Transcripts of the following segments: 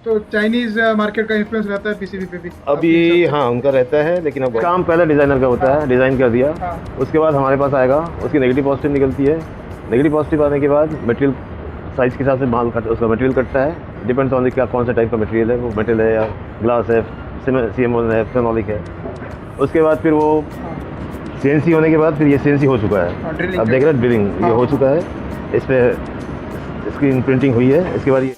तो Chinese market का influence रहता है पीसीबी पे भी अभी हाँ उनका रहता है, लेकिन अब काम पहले डिज़ाइनर का होता है, डिज़ाइन कर दिया, हाँ। उसके बाद हमारे पास आएगा, उसकी नेगेटिव पॉजिटिव निकलती है, नेगेटिव पॉजिटिव आने के बाद मटेरियल साइज़ के हिसाब से माल कट उसका मटेरियल कटता है, डिपेंड्स ऑन क्या कौन सा टाइप का मटेरियल है, वो मेटल है या ग्लास है, CM1 है, फेनोलिक है। उसके बाद फिर वो CNC होने के बाद फिर ये CNC हो चुका है, अब देख रहे हैं ड्रिलिंग ये हो चुका है, इस पर स्क्रीन प्रिंटिंग हुई है, इसके बाद ये।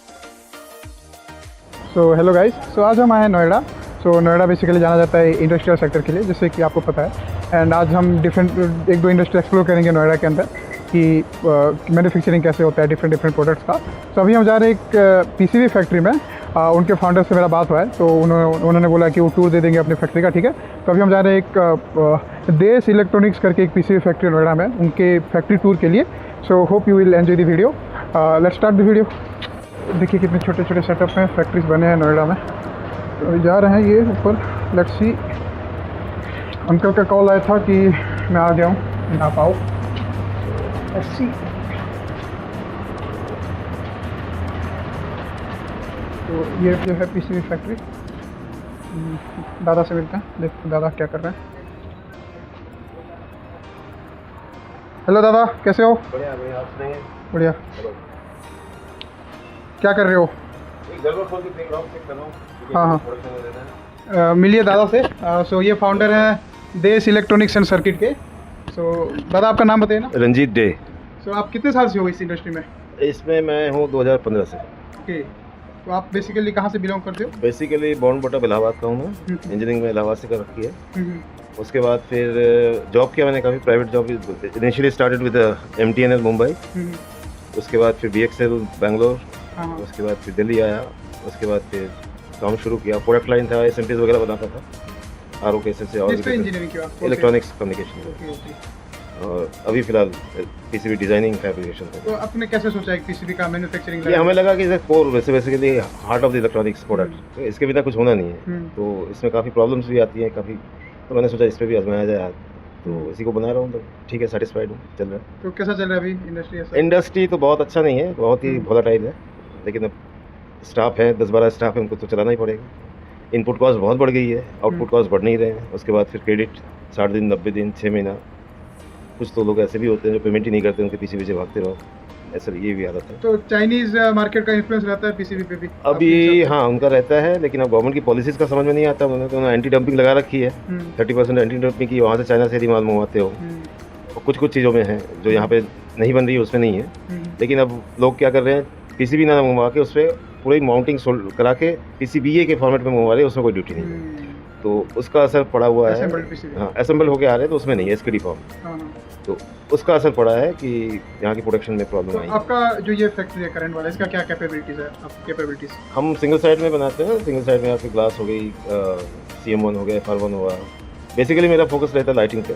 सो हेलो गाइस, सो आज हम आए हैं नोएडा। सो नोएडा बेसिकली जाना जाता है इंडस्ट्रियल सेक्टर के लिए, जैसे कि आपको पता है। एंड आज हम डिफरेंट एक दो इंडस्ट्री एक्सप्लोर करेंगे नोएडा के अंदर कि मैन्युफैक्चरिंग कैसे होता है डिफरेंट प्रोडक्ट्स का। तो अभी हम जा रहे हैं एक PCB फैक्ट्री में। उनके फाउंडर से मेरा बात हुआ है, तो उन्होंने बोला कि वो टूर दे देंगे अपनी फैक्ट्री का, ठीक है। तो अभी हम जा रहे हैं एक देश इलेक्ट्रॉनिक्स करके एक PCB फैक्ट्री नोएडा में, उनके फैक्ट्री टूर के लिए। So hope you will enjoy the video. Let's start the video. देखिए कितने छोटे छोटे सेटअप में फैक्ट्रीज बने हैं नोएडा में। तो अभी जा रहे हैं ये ऊपर, लेट्स सी। अंकल का कॉल आया था कि मैं आ गया हूँ, ना पाओ। Let's see. तो ये जो है PCB फैक्ट्री। दादा से मिलते हैं, देखते दादा क्या कर रहे हैं। हेलो दादा, कैसे हो? बढ़िया बढ़िया, आप सुनाइए। बढ़िया। क्या कर रहे हो? हाँ हाँ, मिलिए दादा से। सो ये फाउंडर हैं देश इलेक्ट्रॉनिक्स एंड सर्किट के। सो दादा आपका नाम बताइए ना। रंजीत डे। सो आप कितने साल से हो इस इंडस्ट्री में? इसमें मैं हूँ 2015 से। ओके, तो आप बेसिकली कहाँ से बिलोंग करते हो? बेसिकली बॉर्न बॉटअप इलाहाबाद का हूँ मैं, इंजीनियरिंग में इलाहाबाद से कर रखी है। उसके बाद फिर जॉब किया मैंने, काफ़ी private job. Initially started with MTNL Mumbai, उसके बाद फिर BXL बैंगलोर, उसके बाद फिर दिल्ली आया, उसके बाद फिर काम शुरू किया। प्रोडक्ट लाइन था, SMTs वगैरह बनाता था, RO केसेस से, और इलेक्ट्रॉनिक्स कम्युनिकेशन। और अभी फिलहाल PCB डिजाइनिंग फैब्रिकेशन। तो आपने कैसे सोचा है PCB का मैन्युफैक्चरिंग? ये हमें लगा कि इसे कोर वैसे basically heart of the electronics product, तो इसके बिना कुछ होना नहीं है। तो इसमें काफ़ी प्रॉब्लम्स भी आती हैं काफ़ी, तो मैंने सोचा इस पर भी आजमाया जाए, तो इसी को बना रहा हूँ। तो ठीक है, सेटिस्फाइड हूँ, चल रहा है। तो कैसा चल रहा है अभी इंडस्ट्री? इंडस्ट्री तो बहुत अच्छा नहीं है, बहुत ही वोलेटाइल है, लेकिन अब स्टाफ है, 10-12 स्टाफ है, उनको तो चलाना ही पड़ेगा। इनपुट कॉस्ट बहुत बढ़ गई है, आउटपुट कॉस्ट बढ़ नहीं रहे हैं। उसके बाद फिर क्रेडिट 60 दिन, 90 दिन, 6 महीना। कुछ तो लोग ऐसे भी होते हैं जो पेमेंट ही नहीं करते, उनके पीछे भागते रहो, ऐसा ये भी आदत है। तो चाइनीज मार्केट का इन्फ्लुएंस रहता है PCB पे भी अभी? हाँ उनका रहता है, लेकिन अब गवर्नमेंट की पॉलिसीज़ का समझ में नहीं आता। उन्होंने एंटी डंपिंग लगा रखी है, 30% एंटी डंपिंग की, वहाँ से चाइना से यदि माल मंगवाते हो। और कुछ चीज़ों में है जो यहाँ पे नहीं बन रही है, उसमें नहीं है। लेकिन अब लोग क्या कर रहे हैं, PCB ना मंगवा के उस पर पूरी माउंटिंग करा के PCBA के फॉर्मेट में मंगवा रहे हैं, उसमें कोई ड्यूटी नहीं है। तो उसका असर पड़ा हुआ है। हाँ, असेंबल होके आ रहे हैं, तो उसमें नहीं है SKD फॉर्म, तो उसका असर पड़ा है कि यहाँ की प्रोडक्शन में प्रॉब्लम आई। आपका जो ये फैक्ट्री है करंट वाला, इसका क्या कैपेबिलिटीज़ है? आपकी कैपेबिलिटीज़? हम सिंगल साइड में बनाते हैं। सिंगल साइड में आपकी ग्लास हो गई, CM1 हो गया, FR1 हुआ। बेसिकली मेरा फोकस रहता है लाइटिंग पे,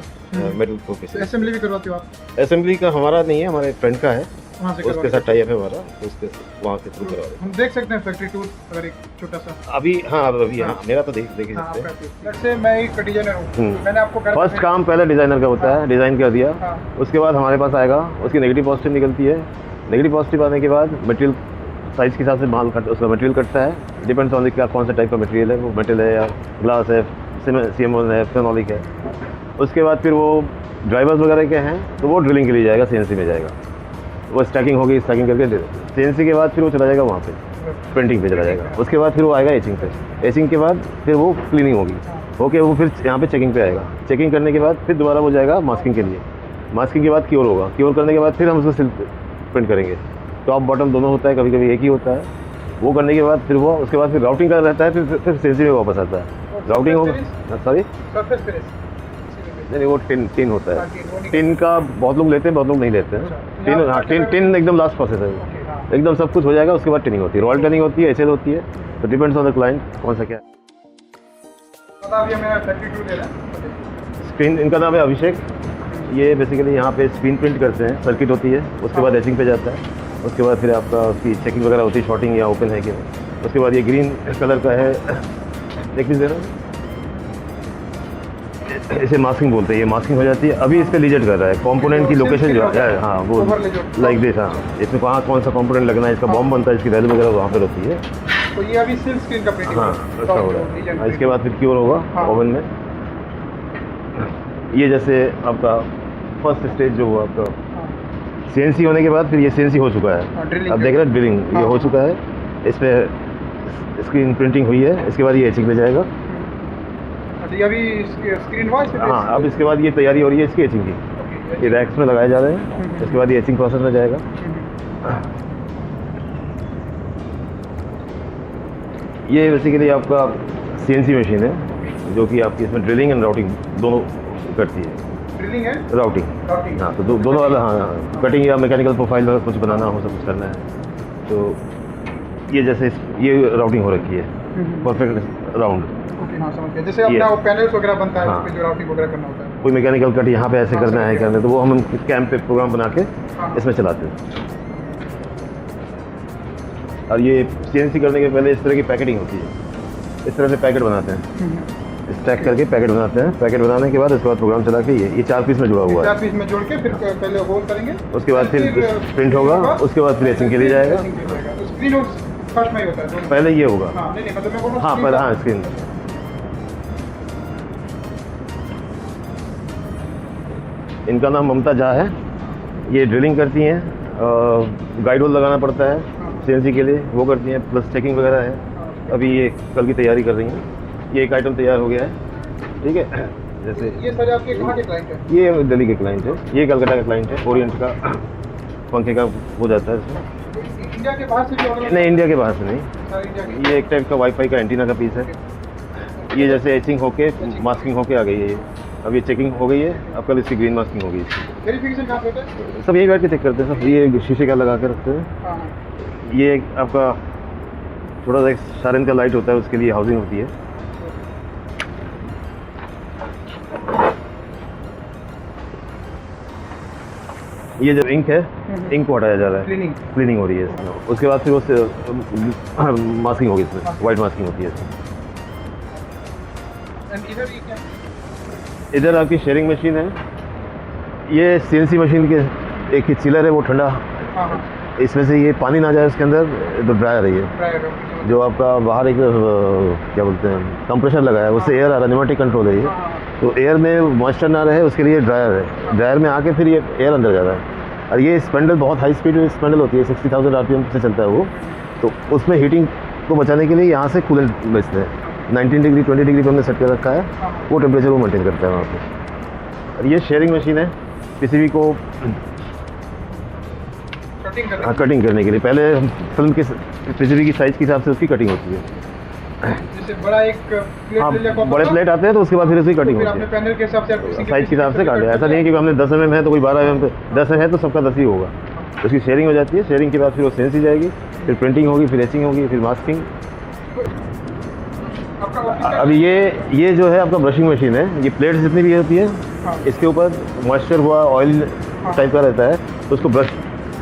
मेटल फोकस। असेंबली भी करवाते हो आप? असेंबली का हमारा नहीं है, हमारे फ्रेंड का है, वहाँ से उसके साथ टाई अप है हमारा, तो उसके वहाँ के थ्रू करवा रहे हैं। हम देख सकते हैं फैक्ट्री टूर अगर एक छोटा सा? अभी हाँ, अभी हाँ, मेरा तो देख ही सकते हैं। वैसे मैं एक डिजाइनर हूँ, मैंने आपको फर्स्ट काम पहले डिज़ाइनर का होता है, डिज़ाइन कर दिया, उसके बाद हमारे पास आएगा, उसकी नेगेटिव पॉजिटिव निकलती है, नेगेटिव पॉजिटिव आने के बाद मटेरियल साइज़ के हिसाब से माल उसका मटेरियल कटता है, डिपेंड्स ऑन क्या कौन सा टाइप का मटेरियल है, वो मेटल है या ग्लास है, CM1 है, फेनोलिक है। उसके बाद फिर वो ड्राइवर्स वगैरह के हैं, तो वो ड्रिलिंग के लिए जाएगा, CNC में जाएगा, वो स्टैकिंग होगी, स्टैकिंग करके CNC के बाद फिर वो चला जाएगा वहाँ पे प्रिंटिंग पे चला जाएगा। उसके बाद फिर वो आएगा एचिंग पे, एचिंग के बाद फिर वो क्लीनिंग होगी, ओके, वो फिर यहाँ पे चेकिंग पे आएगा। चेकिंग करने के बाद फिर दोबारा वो जाएगा मास्किंग के लिए, मास्किंग के बाद क्योर होगा, क्योर करने के बाद फिर हम उसको सिल्क प्रिंट करेंगे। टॉप बॉटम दोनों होता है, कभी कभी एक ही होता है। वो करने के बाद फिर वो उसके बाद फिर राउटिंग का रहता है, फिर CNC में वापस आता है, राउटिंग होगा। सॉरी, नहीं, वो टिन होता है। टिन का बहुत लोग लेते हैं, बहुत लोग नहीं लेते हैं। टिन, हाँ, टिन एकदम लास्ट प्रोसेस है, एकदम सब कुछ हो जाएगा, उसके बाद टिनिंग होती है, रॉयल टिनिंग होती है, HL होती है, तो डिपेंड्स ऑन द क्लाइंट कौन सा क्या। स्क्रीन, इनका नाम है अभिषेक। ये बेसिकली यहाँ पे स्क्रीन प्रिंट करते हैं, सर्किट होती है, उसके बाद एचिंग पे जाता है, उसके बाद फिर आपका उसकी चेकिंग वगैरह होती है, शॉर्टिंग या ओपन है कि नहीं। उसके बाद ये ग्रीन कलर का है, देख लीजिए ना, इसे मास्किंग बोलते हैं। ये मास्किंग हो जाती है, अभी इस पर लीजेट कर रहा है, कंपोनेंट की लोकेशन जो है, हाँ वो लाइक दिस। हाँ, इसमें कहाँ कौन सा कंपोनेंट लगना है, इसका बॉम्ब बनता है, इसकी वैल्यू वगैरह वहाँ पर होती है। तो ये अभी सिल्क स्क्रीन का प्रिंटिंग हाँ ऐसा हो रहा है। इसके बाद फिर क्योर होगा हाँ। ओवन में। ये जैसे आपका फर्स्ट स्टेज जो हुआ आपका CNC होने के बाद फिर ये CNC हो चुका है। अब देख रहे हैं ड्रिलिंग ये हो चुका है, इस पर स्क्रीन प्रिंटिंग हुई है, इसके बाद ये एचिंग पे जाएगा। ये अभी स्क्रीन हुआ है। हाँ अब इसके बाद ये तैयारी हो रही है इसकी एचिंग की, ये रैक्स में लगाए जा रहे हैं, इसके बाद ये एचिंग प्रोसेस में जाएगा। ये बेसिकली आपका CNC मशीन है जो कि आपकी इसमें ड्रिलिंग एंड राउटिंग दोनों करती है। ड्रिलिंग है, राउटिंग हाँ, तो दोनों वाला हाँ कटिंग या मैकेनिकल प्रोफाइल वगैरह कुछ बनाना हो, सब कुछ करना है। तो ये जैसे ये राउटिंग हो रखी है परफेक्ट राउंड। ओके हाँ समझ गया। जैसे अपना वो पैनल्स वगैरह बनता है, हाँ। उस पे जो राउटिंग वगैरह करना होता है। कोई मैकेनिकल कट यहाँ पे ऐसे करना है करना है, तो वो हम कैंप पे प्रोग्राम बना के इसमें चलाते हैं। और ये CNC करने के पहले इस तरह की पैकेटिंग होती है, इस तरह से पैकेट बनाते हैं, स्टैक करके पैकेट बनाते हैं। पैकेट बनाने के बाद इसके बाद प्रोग्राम चला के ये 4 पीस में जुड़ा हुआ है। 4 पीस में जोड़ के फिर पहले होल करेंगे, उसके बाद फिर प्रिंट होगा, उसके बाद फिर एचिंग के लिए जाएगा। तो स्क्रीन और फर्स्ट में ही होता है दोनों। पहले ये होगा हाँ नहीं मतलब मैं बोल रहा हूँ हाँ screen पहले का- हाँ स्क्रीन। इनका नाम ममता झा है, ये ड्रिलिंग करती हैं, गाइड होल लगाना पड़ता है CNC के लिए, वो करती हैं, प्लस चेकिंग वगैरह है। अभी ये कल की तैयारी कर रही हैं। ये एक आइटम तैयार हो गया है, ठीक है। जैसे ये सारे आपके कहाँ के क्लाइंट हैं? ये दिल्ली के क्लाइंट है, ये कलकत्ता का क्लाइंट है, ओरिएंट का पंखे का हो जाता है इसमें। इंडिया के बाहर से भी ऑर्डर? नहीं इंडिया के बाहर से नहीं, सारे इंडिया के। ये एक टाइप का वाईफाई का एंटीना का पीस है। ये जैसे एचिंग होके मास्किंग होके आ गई है ये, अब ये चेकिंग हो गई है, अब कल इसकी ग्रीन मास्किंग होगी इसकी। वेरिफिकेशन कहाँ पे होता है? सब यही बैठ के चेक करते हैं सब, ये शीशे का लगा के रखते हैं। हाँ हाँ। ये एक आपका थोड़ा सा एक सारन का लाइट होता है, उसके लिए हाउसिंग होती है। ये जो इंक है, इंक को हटाया जा रहा है, क्लीनिंग। क्लीनिंग हो रही है इसमें। उसके बाद फिर उससे मास्किंग होगी इसमें, वाइट मास्किंग होती है इसमें। एंड इधर ये क्या? इधर आपकी शेयरिंग मशीन है, ये CNC मशीन के एक ही चिलर है, वो ठंडा, हाँ हाँ इसमें से ये पानी ना जाए उसके अंदर, तो ड्रायर है ये। ड्रायर जो आपका बाहर एक क्या बोलते हैं कंप्रेसर लगा है, उससे एयर आ रहा है, न्यूमेटिक कंट्रोल है ये। तो एयर में मॉइस्चर ना रहे उसके लिए ड्रायर है, ड्रायर में आके फिर ये एयर अंदर जा रहा है। और ये स्पेंडल बहुत हाई स्पीड स्पेंडल होती है, 60,000 RPM से चलता है वो, तो उसमें हीटिंग को बचाने के लिए यहाँ से कूलेंट बेचते हैं। 19 डिग्री 20 डिग्री पर हमने सेट कर रखा है, वो टेम्परेचर वो मेंटेन करता है वहाँ पे। और ये शेयरिंग मशीन है, PCB को कटिंग कर हाँ कटिंग करने के लिए। पहले फिल्म के PCB की साइज़ के हिसाब से उसकी कटिंग होती है। जैसे बड़ा एक प्लेट हाँ ले लिया कॉपर बड़े का, प्लेट आते हैं तो उसके बाद फिर उसकी कटिंग फिर होती अपने है, पैनल के हिसाब से आप किसी साइज़ के हिसाब से काट लिया। ऐसा नहीं है कि हमने 10 mm है तो कोई 12 mm पे 10 है तो सबका 10 ही होगा। उसकी शेयरिंग हो जाती है, शेयरिंग के बाद फिर वो CNC जाएगी, फिर प्रिंटिंग होगी, फिर एचिंग होगी, फिर मास्किंग। आपका ऑफिस अभी ये जो है आपका ब्रशिंग मशीन है, ये प्लेट्स जितनी भी होती है हाँ। इसके ऊपर मॉइस्चर हुआ ऑयल टाइप का रहता है, तो उसको ब्रश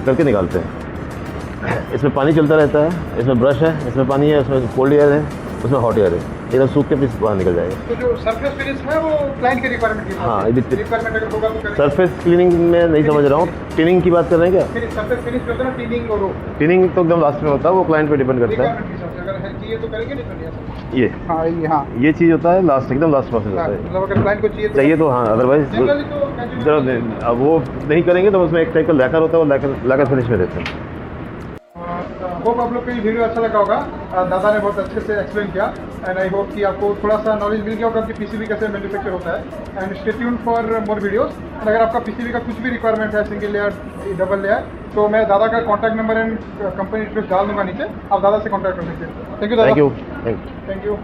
करके निकालते हैं। इसमें पानी चलता रहता है, इसमें ब्रश है, इसमें पानी है, उसमें कोल्ड एयर है, उसमें हॉट एयर है, एकदम सूख के पीस बाहर निकल जाएगा। तो जो सरफेस फिनिश है वो क्लाइंट के रिक्वायरमेंट के हाँ, हिसाब से रिक्वायरमेंट अगर होगा तो करेंगे। सरफेस क्लीनिंग में नहीं समझ रहा हूँ, टिनिंग की बात कर रहे हैं क्या? फिर सरफेस फिनिश करते हैं ना, क्लीनिंग और वो टिनिंग तो एकदम लास्ट में होता है, वो क्लाइंट पे डिपेंड करता है। रिक्वायरमेंट के हिसाब से अगर है चाहिए तो करेंगे, नहीं तो नहीं ऐसा। ये हाँ ये चीज़ होता है लास्ट, एकदम लास्ट प्रोसेस होता है। मतलब अगर क्लाइंट को चाहिए तो हाँ, अदरवाइज जनरली तो continue- जरूरत नहीं। अब वो नहीं करेंगे तो उसमें एक टाइप का लैकर होता है, वो लैकर फिनिश में देते हैं। होप आप लोग को ये वीडियो अच्छा लगा होगा। दादा ने बहुत अच्छे से एक्सप्लेन किया एंड आई होप कि आपको थोड़ा सा नॉलेज मिल गया होगा कि PCB कैसे मैन्युफैक्चर होता है। And stay tuned for more videos. And अगर आपका PCB का कुछ भी रिक्वायरमेंट है, सिंगल लेयर, डबल लेयर, तो मैं दादा का contact number and company details डाल दूंगा नीचे, आप दादा से कॉन्टैक्ट कर सकते हैं। थैंक यू दादा। Thank you. Thank you. Thank you.